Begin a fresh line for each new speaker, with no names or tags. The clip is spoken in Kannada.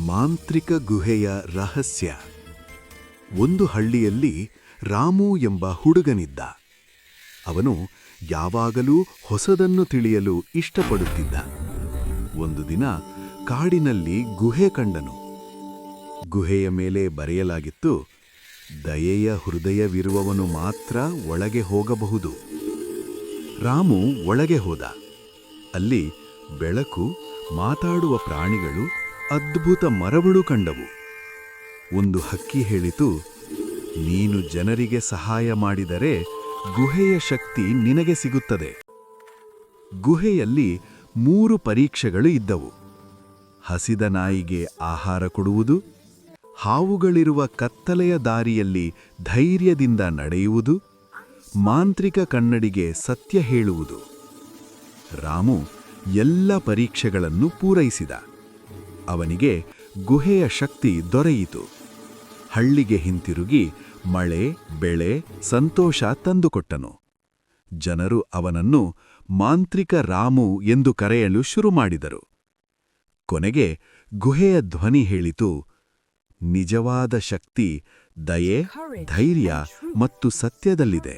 ಮಾಂತ್ರಿಕ ಗುಹೆಯ ರಹಸ್ಯ. ಒಂದು ಹಳ್ಳಿಯಲ್ಲಿ ರಾಮು ಎಂಬ ಹುಡುಗನಿದ್ದ. ಅವನು ಯಾವಾಗಲೂ ಹೊಸದನ್ನು ತಿಳಿಯಲು ಇಷ್ಟಪಡುತ್ತಿದ್ದ. ಒಂದು ದಿನ ಕಾಡಿನಲ್ಲಿ ಗುಹೆ ಕಂಡನು. ಗುಹೆಯ ಮೇಲೆ ಬರೆಯಲಾಗಿತ್ತು, ದಯೆಯ ಹೃದಯವಿರುವವನು ಮಾತ್ರ ಒಳಗೆ ಹೋಗಬಹುದು. ರಾಮು ಒಳಗೆ ಹೋದ. ಅಲ್ಲಿ ಬೆಳಕು, ಮಾತಾಡುವ ಪ್ರಾಣಿಗಳು, ಅದ್ಭುತ ಮರಗಳು ಕಂಡವು. ಒಂದು ಹಕ್ಕಿ ಹೇಳಿತು, ನೀನು ಜನರಿಗೆ ಸಹಾಯ ಮಾಡಿದರೆ ಗುಹೆಯ ಶಕ್ತಿ ನಿನಗೆ ಸಿಗುತ್ತದೆ. ಗುಹೆಯಲ್ಲಿ 3 ಪರೀಕ್ಷೆಗಳು ಇದ್ದವು. ಹಸಿದ ನಾಯಿಗೆ ಆಹಾರ ಕೊಡುವುದು, ಹಾವುಗಳಿರುವ ಕತ್ತಲೆಯ ದಾರಿಯಲ್ಲಿ ಧೈರ್ಯದಿಂದ ನಡೆಯುವುದು, ಮಾಂತ್ರಿಕ ಕನ್ನಡಿಗೆ ಸತ್ಯ ಹೇಳುವುದು. ರಾಮು ಎಲ್ಲ ಪರೀಕ್ಷೆಗಳನ್ನು ಪೂರೈಸಿದ. ಅವನಿಗೆ ಗುಹೆಯ ಶಕ್ತಿ ದೊರೆಯಿತು. ಹಳ್ಳಿಗೆ ಹಿಂತಿರುಗಿ ಮಳೆ, ಬೆಳೆ, ಸಂತೋಷ ತಂದುಕೊಟ್ಟನು. ಜನರು ಅವನನ್ನು ಮಾಂತ್ರಿಕ ರಾಮು ಎಂದು ಕರೆಯಲು ಶುರುಮಾಡಿದರು. ಕೊನೆಗೆ ಗುಹೆಯ ಧ್ವನಿ ಹೇಳಿತು, ನಿಜವಾದ ಶಕ್ತಿ ದಯೆ, ಧೈರ್ಯ ಮತ್ತು ಸತ್ಯದಲ್ಲಿದೆ.